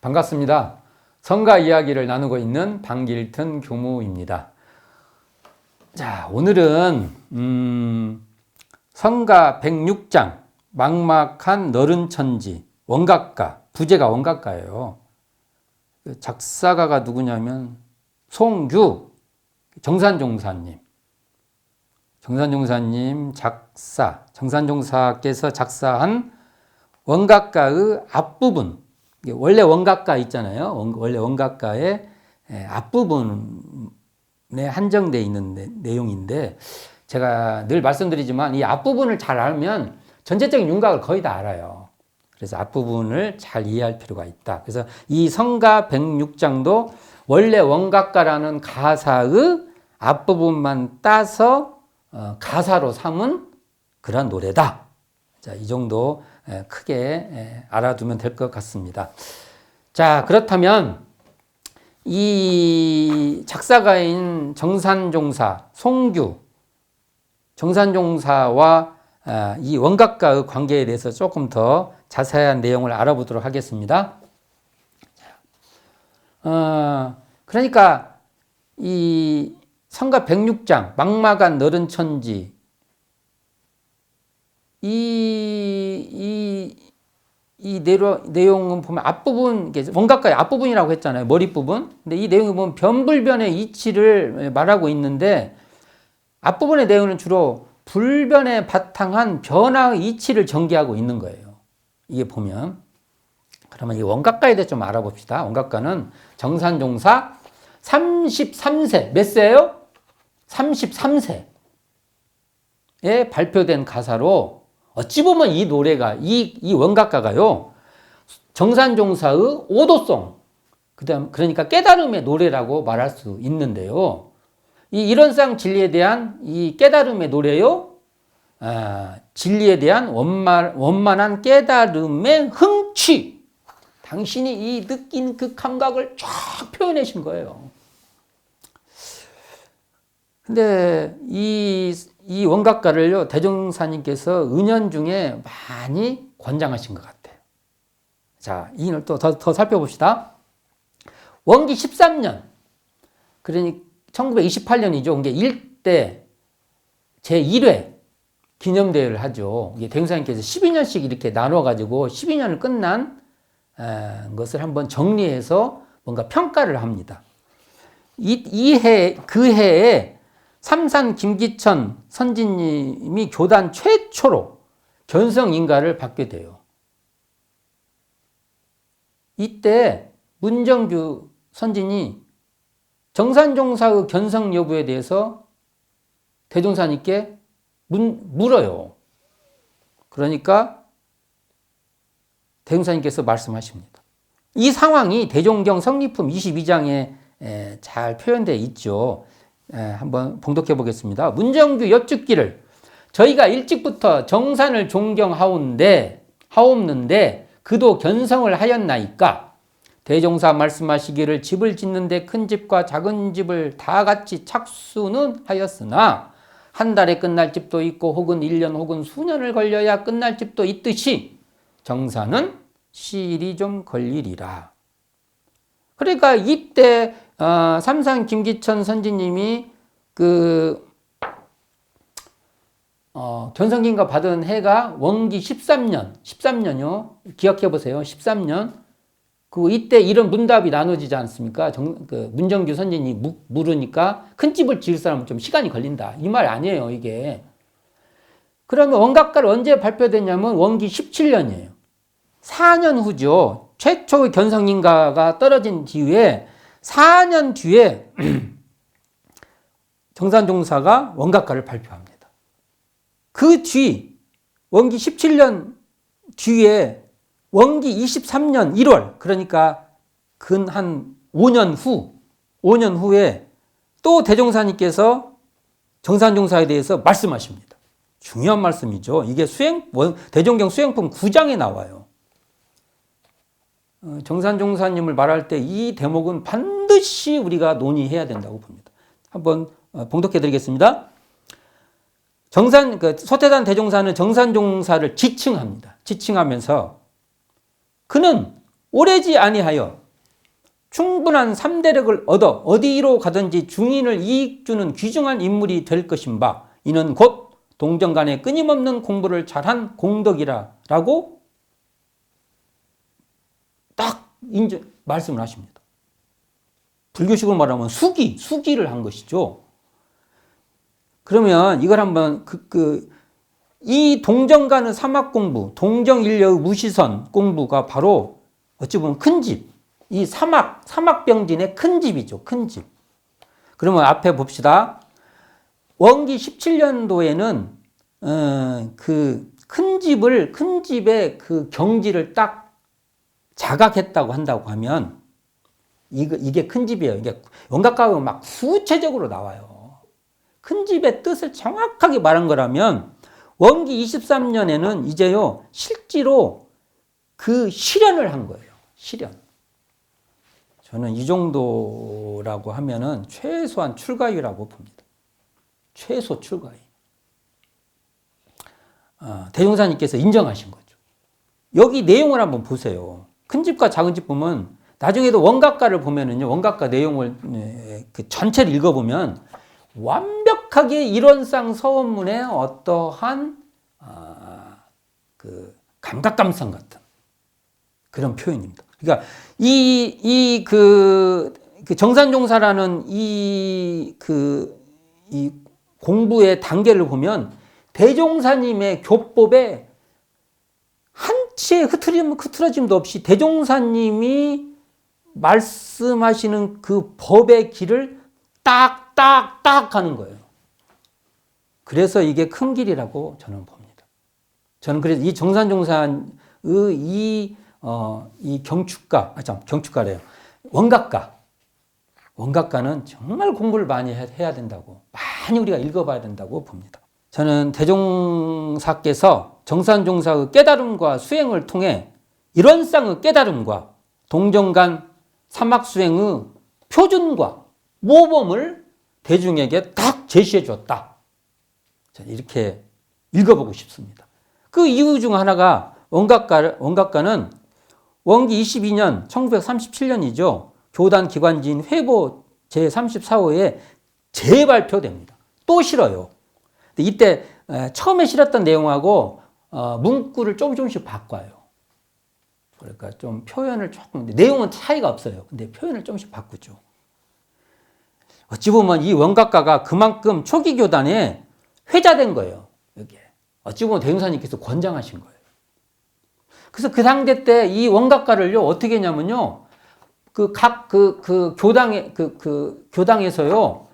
반갑습니다. 성가 이야기를 나누고 있는 방길튼 교무입니다. 자, 오늘은 성가 106장 막막한 너른 천지 원각가, 부제가 원각가예요. 작사가가 누구냐면 송규 정산종사님. 정산종사님 작사, 정산종사께서 작사한 원각가의 앞부분, 원래 원각가 있잖아요. 원래 원각가의 앞부분에 한정되어 있는 내용인데, 제가 늘 말씀드리지만 이 앞부분을 잘 알면 전체적인 윤곽을 거의 다 알아요. 그래서 앞부분을 잘 이해할 필요가 있다. 그래서 이 성가 106장도 원래 원각가라는 가사의 앞부분만 따서 가사로 삼은 그런 노래다. 자, 이 정도 크게 알아두면 될 것 같습니다. 자, 그렇다면 이 작사가인 정산종사, 송규, 정산종사와 이 원각가의 관계에 대해서 조금 더 자세한 내용을 알아보도록 하겠습니다. 그러니까 이 성가 106장 막막한 너른 천지, 이 내용은 보면 앞부분, 원각가의 앞부분이라고 했잖아요. 머릿부분. 근데 이 내용을 보면 변불변의 이치를 말하고 있는데, 앞부분의 내용은 주로 불변에 바탕한 변화의 이치를 전개하고 있는 거예요. 이게 보면. 그러면 이 원각가에 대해 좀 알아봅시다. 원각가는 정산종사 33세, 몇 세예요? 33세에 발표된 가사로, 어찌 보면 이 노래가, 이 원각가가요, 정산종사의 오도송, 그러니까 깨달음의 노래라고 말할 수 있는데요. 이 일원상 진리에 대한 이 깨달음의 노래요, 진리에 대한 원만한 깨달음의 흥취, 당신이 이 느낀 그 감각을 쫙 표현해 신 거예요. 근데 이 원각가를요, 대종사님께서 은연중에 많이 권장하신 것 같아요. 자, 이인을 또 더 살펴봅시다. 원기 13년, 그러니 1928년이죠. 이게 일대 제1회 기념대회를 하죠. 이게 대종사님께서 12년씩 이렇게 나눠가지고 12년을 끝난 것을 한번 정리해서 뭔가 평가를 합니다. 그 해에 삼산 김기천 선지님이 교단 최초로 견성인가를 받게 돼요. 이때 문정규 선진이 정산종사의 견성 여부에 대해서 대종사님께 물어요. 그러니까 대종사님께서 말씀하십니다. 이 상황이 대종경 성리품 22장에 잘 표현되어 있죠. 한번 봉독해 보겠습니다. 문정규 여쭙기를, 저희가 일찍부터 정산을 존경하옵는데 그도 견성을 하였나이까? 대종사 말씀하시기를 집을 짓는데 큰 집과 작은 집을 다 같이 착수는 하였으나 한 달에 끝날 집도 있고 혹은 1년 혹은 수년을 걸려야 끝날 집도 있듯이 정산은 시일이 좀 걸리리라. 그러니까 이때 삼산 김기천 선지님이 견성인가 받은 해가 원기 13년요. 기억해 보세요. 13년. 이때 이런 문답이 나눠지지 않습니까? 문정규 선지님이 물으니까 큰 집을 지을 사람은 좀 시간이 걸린다. 이 말 아니에요, 이게. 그러면 원각가를 언제 발표됐냐면 원기 17년이에요. 4년 후죠. 최초의 견성인가가 떨어진 뒤에 4년 뒤에 정산종사가 원각가를 발표합니다. 그 뒤 원기 17년 뒤에 원기 23년 1월, 그러니까 근 한 5년 후에 또 대종사님께서 정산종사에 대해서 말씀하십니다. 중요한 말씀이죠. 이게 대종경 수행품 9장에 나와요. 정산종사님을 말할 때 이 대목은 반드시 우리가 논의해야 된다고 봅니다. 한번 봉독해 드리겠습니다. 소태단 대종사는 정산종사를 지칭합니다. 지칭하면서 그는 오래지 아니하여 충분한 삼대력을 얻어 어디로 가든지 중인을 이익 주는 귀중한 인물이 될 것인 바 이는 곧 동정간에 끊임없는 공부를 잘한 공덕이라라고 딱 말씀을 하십니다. 불교식으로 말하면 수기를 한 것이죠. 그러면 이걸 한번 이 동정간의 사막 공부, 동정인력의 무시선 공부가 바로 어찌 보면 큰 집, 이 사막병진의 큰 집이죠. 큰 집. 그러면 앞에 봅시다. 원기 17년도에는 그 큰 집의 그 경지를 딱 자각했다고 한다고 하면 이게 큰 집이에요. 이게 원각과학은 막 구체적으로 나와요. 큰 집의 뜻을 정확하게 말한 거라면 원기 23년에는 이제요 실제로 그 실현을 한 거예요. 실현. 저는 이 정도라고 하면은 최소한 출가위라고 봅니다. 최소 출가위. 대종사님께서 인정하신 거죠. 여기 내용을 한번 보세요. 큰 집과 작은 집 보면 나중에도 원각가를 보면은요, 원각가 내용을 그 전체를 읽어보면 완벽하게 이론상 서원문의 어떠한 그 감각감성 같은 그런 표현입니다. 그러니까 그 정산종사라는 이 공부의 단계를 보면 대종사님의 교법에 한치의 흐트러짐도 없이 대종사님이 말씀하시는 그 법의 길을 딱딱딱 가는 거예요. 그래서 이게 큰 길이라고 저는 봅니다. 저는 그래서 이 정산종사의 이 경축가래요. 원각가는 정말 공부를 많이 해야 된다고, 많이 우리가 읽어봐야 된다고 봅니다. 저는 대종사께서 정산종사의 깨달음과 수행을 통해 이론상의 깨달음과 동정간 사막수행의 표준과 모범을 대중에게 딱 제시해 주었다. 저는 이렇게 읽어보고 싶습니다. 그 이유 중 하나가 원각가는 원기 22년 1937년이죠. 교단 기관지인 회보 제34호에 재발표됩니다. 또 실어요. 이때 처음에 실었던 내용하고 문구를 조금씩 바꿔요. 그러니까 좀 표현을 조금, 내용은 차이가 없어요. 근데 표현을 조금씩 바꾸죠. 어찌 보면 이 원각가가 그만큼 초기 교단에 회자된 거예요. 여기에. 어찌 보면 대종사님께서 권장하신 거예요. 그래서 그 당대 때 이 원각가를요, 어떻게 했냐면요, 교당에서요,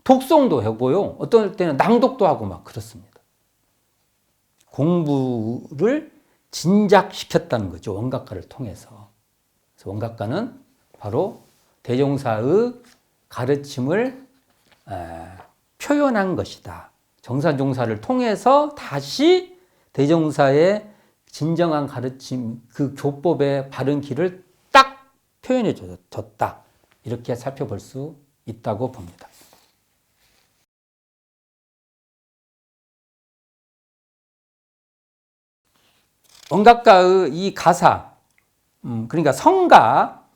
독송도 하고요, 어떤 때는 낭독도 하고 막 그렇습니다. 공부를 진작시켰다는 거죠. 원각가를 통해서. 그래서 원각가는 바로 대종사의 가르침을 표현한 것이다. 정산종사를 통해서 다시 대종사의 진정한 가르침, 그 교법의 바른 길을 딱 표현해 줬다. 이렇게 살펴볼 수 있다고 봅니다. 원각가의 이 가사, 그러니까 성가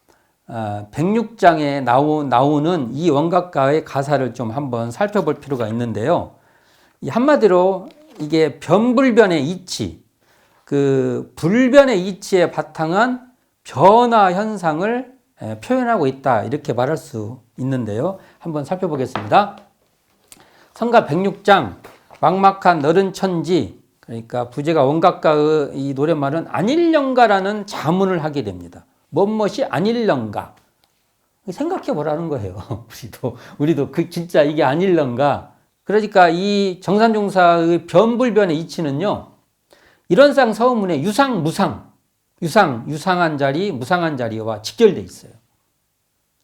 106장에 나오는 이 원각가의 가사를 좀 한번 살펴볼 필요가 있는데요. 한마디로 이게 변불변의 이치, 그 불변의 이치에 바탕한 변화 현상을 표현하고 있다. 이렇게 말할 수 있는데요. 한번 살펴보겠습니다. 성가 106장 막막한 너른 천지, 그러니까 부제가 원각가의 이 노랫말은 안일령가라는 자문을 하게 됩니다. 무엇이 안일령가? 생각해 보라는 거예요. 우리도 진짜 이게 안일령가? 그러니까 이 정산종사의 변불변의 이치는요, 이론상 서문의 유상, 무상, 유상한 자리, 무상한 자리와 직결되어 있어요.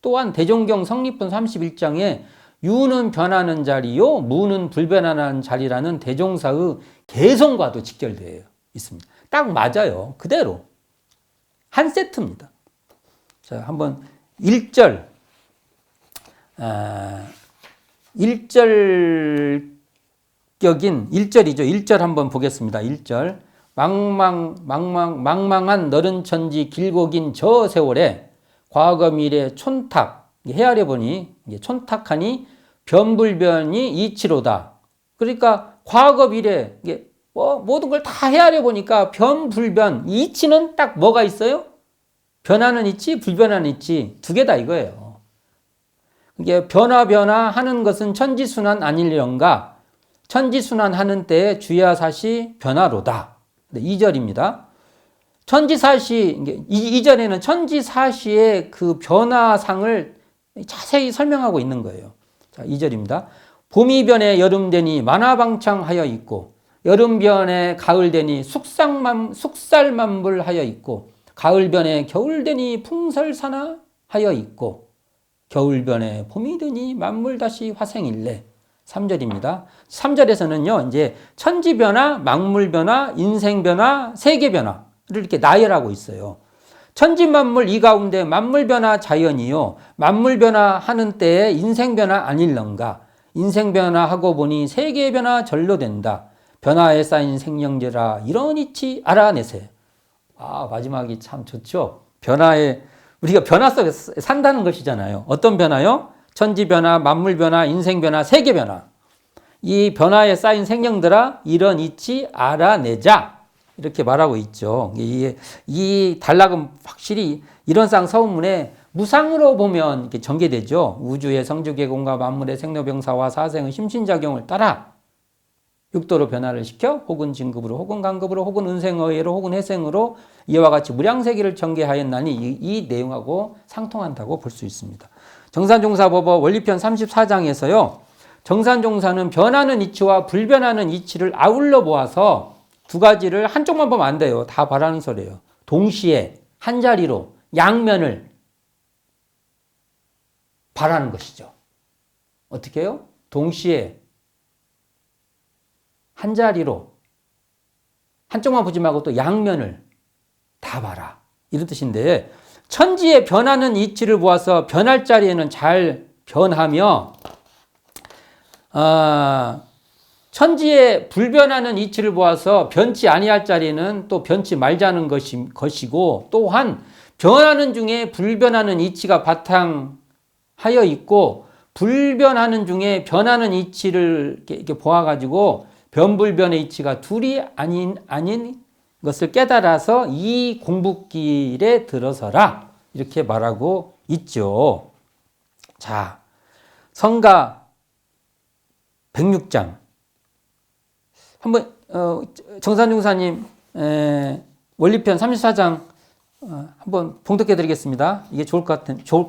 또한 대종경 성립본 31장에 유는 변하는 자리요, 무는 불변하는 자리라는 대종사의 개성과도 직결되어 있습니다. 딱 맞아요. 그대로. 한 세트입니다. 자, 한번 1절, 1절격인 1절이죠. 1절 한번 보겠습니다. 1절. 망망한 너른 천지 길고 긴 저 세월에 과거 미래 촌탁, 헤아려 보니 촌탁하니 변불변이 이치로다. 그러니까 과거 미래 모든 걸 다 헤아려 보니까 변불변 이치는 딱 뭐가 있어요? 변화는 있지 불변화는 있지 두 개다 이거예요. 이게 변화하는 것은 천지순환 아닐령가 천지순환하는 때에 주야사시 변화로다. 2절입니다. 천지사시, 이전에는 천지사시의 그 변화상을 자세히 설명하고 있는 거예요. 자, 2절입니다. 봄이 변해 여름 되니 만화방창하여 있고, 여름 변해 가을 되니 숙살만불하여 있고, 가을 변해 겨울 되니 풍설산화하여 있고, 겨울 변해 봄이 되니 만물 다시 화생일래. 3절입니다. 3절에서는요, 이제 천지 변화, 만물 변화, 인생 변화, 세계 변화를 이렇게 나열하고 있어요. 천지 만물 이 가운데 만물 변화 자연이요. 만물 변화 하는 때에 인생 변화 아닐런가. 인생 변화하고 보니 세계 변화 절로 된다. 변화에 쌓인 생명제라 이런 이치 알아내세요. 아, 마지막이 참 좋죠. 우리가 변화 속에 산다는 것이잖아요. 어떤 변화요? 천지 변화, 만물 변화, 인생 변화, 세계 변화. 이 변화에 쌓인 생명들아 이런 이치 알아내자. 이렇게 말하고 있죠. 이 단락은 확실히 이런상 서문에 무상으로 보면 이렇게 전개되죠. 우주의 성주계공과 만물의 생로병사와 사생의 심신작용을 따라 육도로 변화를 시켜 혹은 진급으로 혹은 간급으로 혹은 은생어회로 혹은 해생으로 이와 같이 무량세계를 전개하였나니 이 내용하고 상통한다고 볼 수 있습니다. 정산종사법어 원리편 34장에서요. 정산종사는 변하는 이치와 불변하는 이치를 아울러 보아서 두 가지를 한쪽만 보면 안 돼요. 다 바라는 소리예요. 동시에 한자리로 양면을 바라는 것이죠. 어떻게 해요? 동시에 한자리로 한쪽만 보지 말고 또 양면을 다 봐라. 이런 뜻인데 천지의 변하는 이치를 보아서 변할 자리에는 잘 변하며 천지의 불변하는 이치를 보아서 변치 아니할 자리에는 또 변치 말자는 것이고 또한 변하는 중에 불변하는 이치가 바탕하여 있고 불변하는 중에 변하는 이치를 이렇게 보아가지고 변불변의 이치가 둘이 아닌 것을 깨달아서 이 공부길에 들어서라 이렇게 말하고 있죠. 자, 성가 106장 한번 정산중사님 원리편 34장 한번 봉독해 드리겠습니다. 이게 좋을 것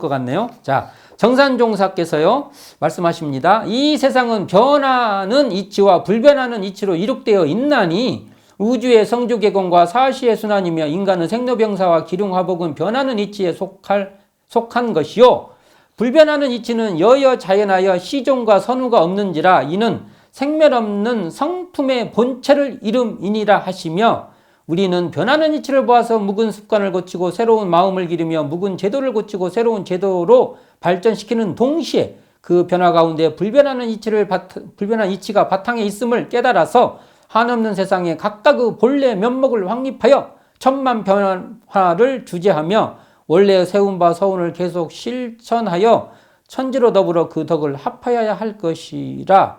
같네요. 자, 정산종사께서요 말씀하십니다. 이 세상은 변하는 이치와 불변하는 이치로 이룩되어 있나니 우주의 성주계공과 사시의 순환이며 인간은 생로병사와 기륭화복은 변하는 이치에 속한 것이요. 불변하는 이치는 여여자연하여 시종과 선우가 없는지라 이는 생멸 없는 성품의 본체를 이름이니라 하시며 우리는 변하는 이치를 보아서 묵은 습관을 고치고 새로운 마음을 기르며 묵은 제도를 고치고 새로운 제도로 발전시키는 동시에 그 변화 가운데 불변한 이치가 바탕에 있음을 깨달아서 한없는 세상에 각각의 본래 면목을 확립하여 천만 변화를 주재하며 원래 세운 바 서운을 계속 실천하여 천지로 더불어 그 덕을 합하여야 할 것이라고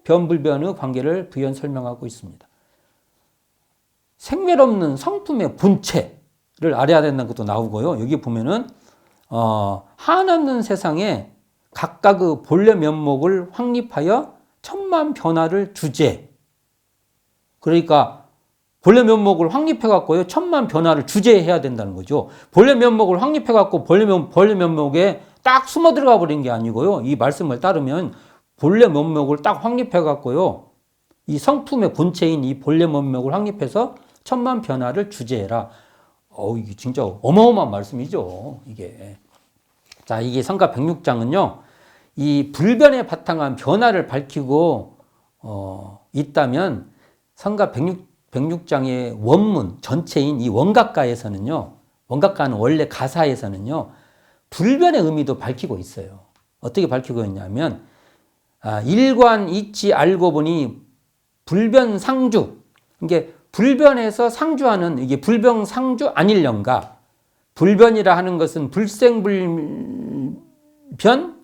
변불변의 관계를 부연 설명하고 있습니다. 생멸 없는 성품의 본체를 알아야 된다는 것도 나오고요. 여기 보면은 한없는 세상에 각각의 본래 면목을 확립하여 천만 변화를 주재. 그러니까 본래 면목을 확립해 갖고요. 천만 변화를 주재해야 된다는 거죠. 본래 면목을 확립해 갖고 본래 면목에 딱 숨어 들어가 버린 게 아니고요. 이 말씀을 따르면 본래 면목을 딱 확립해 갖고요. 이 성품의 본체인 이 본래 면목을 확립해서 천만 변화를 주재해라. 이게 진짜 어마어마한 말씀이죠. 이게. 자, 이게 성가 106장은요. 이 불변에 바탕한 변화를 밝히고 있다면 성가 106장의 원문 전체인 이 원각가에서는요. 원각가는 원래 가사에서는요. 불변의 의미도 밝히고 있어요. 어떻게 밝히고 있냐면 일관 이치 알고 보니 불변상주 이게 불변에서 상주하는 이게 불병상주 아닐령가. 불변이라 하는 것은 불생불변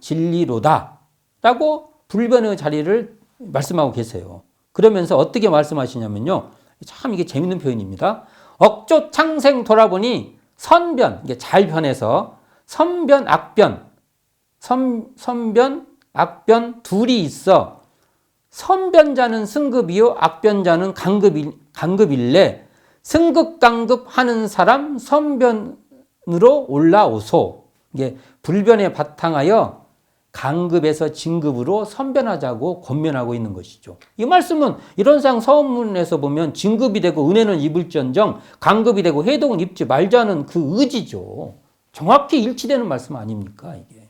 진리로다 라고 불변의 자리를 말씀하고 계세요. 그러면서 어떻게 말씀하시냐면요. 참 이게 재밌는 표현입니다. 억조 창생 돌아보니 선변, 이게 잘 변해서 선변, 악변, 선변, 악변 둘이 있어. 선변자는 승급이요, 악변자는 강급일래. 승급강급 하는 사람 선변으로 올라오소. 이게 불변에 바탕하여 강급에서 진급으로 선변하자고 권면하고 있는 것이죠. 이 말씀은 이런상 서문에서 보면 진급이 되고 은혜는 입을지언정 강급이 되고 해독은 입지 말자는 그 의지죠. 정확히 일치되는 말씀 아닙니까 이게.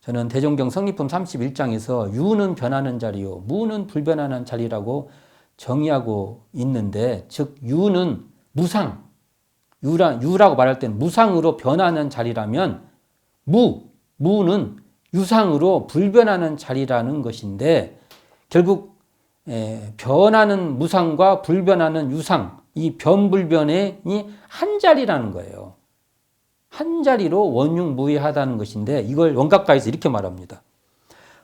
저는 대종경 성리품 31장에서 유는 변하는 자리요 무는 불변하는 자리라고 정의하고 있는데, 즉 유는 무상, 유라고 말할 때는 무상으로 변하는 자리라면 무는 유상으로 불변하는 자리라는 것인데, 결국 변하는 무상과 불변하는 유상, 이 변불변이 한 자리라는 거예요. 한 자리로 원흉무이하다는 것인데, 이걸 원각가에서 이렇게 말합니다.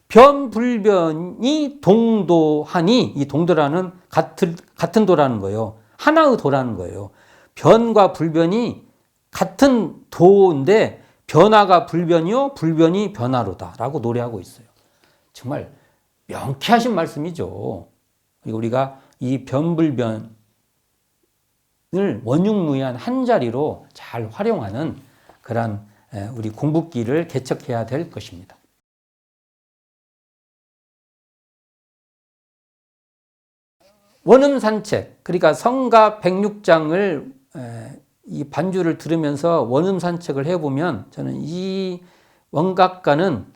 변불변이 동도하니, 이 동도라는 같은 도라는 거예요. 하나의 도라는 거예요. 변과 불변이 같은 도인데 변화가 불변이요 불변이 변화로다 라고 노래하고 있어요. 정말 명쾌하신 말씀이죠. 그리고 우리가 이 변불변을 원흉무이한 한 자리로 잘 활용하는 그런 우리 공부기를 개척해야 될 것입니다. 원음산책, 그러니까 성가 106장을 이 반주를 들으면서 원음산책을 해보면 저는 이 원각가는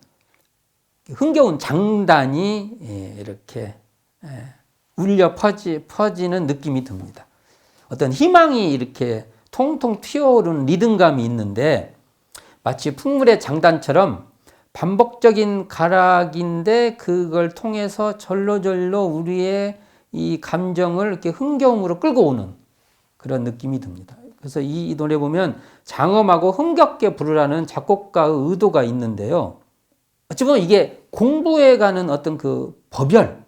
흥겨운 장단이 이렇게 울려 퍼지는 느낌이 듭니다. 어떤 희망이 이렇게 통통 튀어오르는 리듬감이 있는데, 마치 풍물의 장단처럼 반복적인 가락인데 그걸 통해서 절로절로 우리의 이 감정을 이렇게 흥겨움으로 끌고 오는 그런 느낌이 듭니다. 그래서 이 노래 보면 장엄하고 흥겹게 부르라는 작곡가의 의도가 있는데요. 어찌 보면 이게 공부해 가는 어떤 그 법열,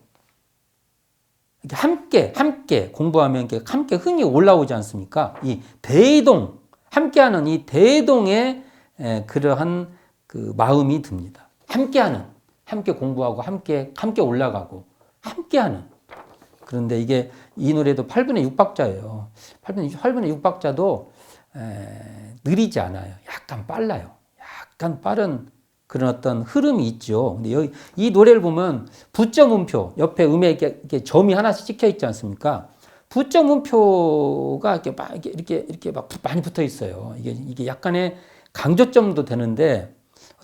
함께 공부하면 이렇게 함께 흥이 올라오지 않습니까? 이 대동, 함께하는 이 대동의 그러한 그 마음이 듭니다. 함께 공부하고 함께 올라가고 함께하는. 그런데 이게 이 노래도 8분의 6박자예요. 8분의 6박자도 느리지 않아요. 약간 빨라요. 약간 빠른 그런 어떤 흐름이 있죠. 근데 여기 이 노래를 보면 부점 음표 옆에 음에 이렇게 점이 하나씩 찍혀 있지 않습니까? 부점 음표가 이렇게 막 많이 붙어 있어요. 이게 약간의 강조점도 되는데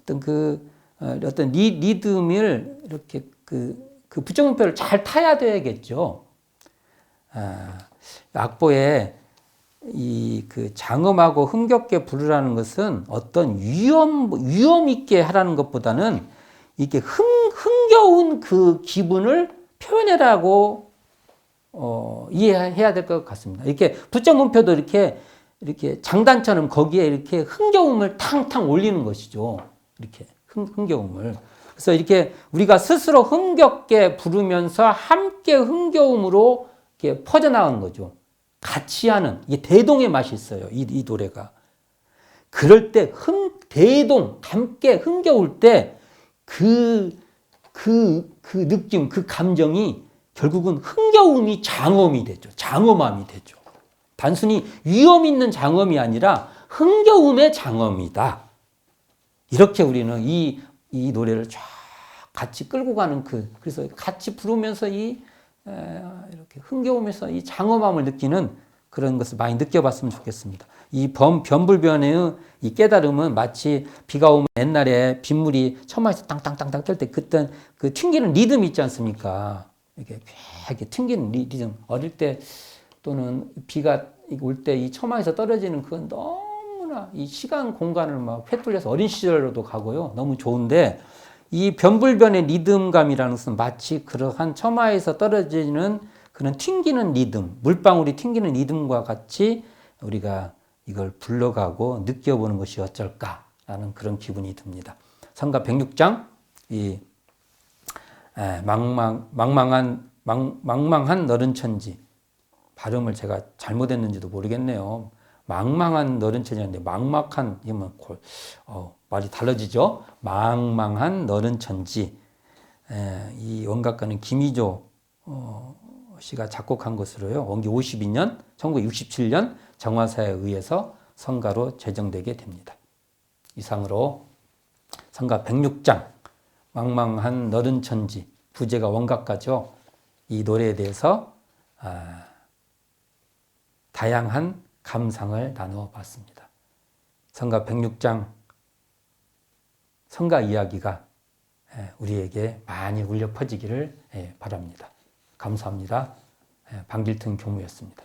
어떤 리듬을 이렇게 그 부정음표를 잘 타야 되겠죠. 악보에 이 그 장엄하고 흥겹게 부르라는 것은 어떤 위험 있게 하라는 것보다는 이게 흥겨운 그 기분을 표현해라고 이해해야 될 것 같습니다. 이렇게 부정음표도 이렇게 장단처럼 거기에 이렇게 흥겨움을 탕탕 올리는 것이죠. 이렇게 흥겨움을. 그래서 이렇게 우리가 스스로 흥겹게 부르면서 함께 흥겨움으로 이렇게 퍼져나가는 거죠. 같이 하는, 이게 대동의 맛이 있어요. 이 노래가. 그럴 때 대동, 함께 흥겨울 때 그 느낌, 그 감정이 결국은 흥겨움이 장엄이 되죠. 장엄함이 되죠. 단순히 위험 있는 장엄이 아니라 흥겨움의 장엄이다. 이렇게 우리는 이 노래를 쫙 같이 끌고 가는 그래서 같이 부르면서 이렇게 흥겨움에서 이 장엄함을 느끼는 그런 것을 많이 느껴봤으면 좋겠습니다. 이 변불변의 이 깨달음은 마치 비가 오면 옛날에 빗물이 처마에서 땅땅땅땅 뜰 때 그때 그 튕기는 리듬 있지 않습니까? 이렇게 튕기는 리듬. 어릴 때 또는 비가 올 때 이 처마에서 떨어지는 그건 너무나 이 시간 공간을 막 휘둘려서 어린 시절로도 가고요. 너무 좋은데 이 변불변의 리듬감이라는 것은 마치 그러한 처마에서 떨어지는 그런 튕기는 리듬, 물방울이 튕기는 리듬과 같이 우리가 이걸 불러가고 느껴보는 것이 어쩔까라는 그런 기분이 듭니다. 성가 106장, 이 망망한 너른 천지. 발음을 제가 잘못했는지도 모르겠네요. 망망한 너른 천지인데 막막한 이면 말이 달라지죠. 망망한 너른 천지. 이 원각가는 김희조 씨가 작곡한 것으로요. 원기 52년 1967년 정화사에 의해서 성가로 제정되게 됩니다. 이상으로 성가 106장 망망한 너른 천지 부제가 원각가죠. 이 노래에 대해서 다양한 감상을 나누어 봤습니다. 성가 106장 성가 이야기가 우리에게 많이 울려 퍼지기를 바랍니다. 감사합니다. 방길튼 교무였습니다.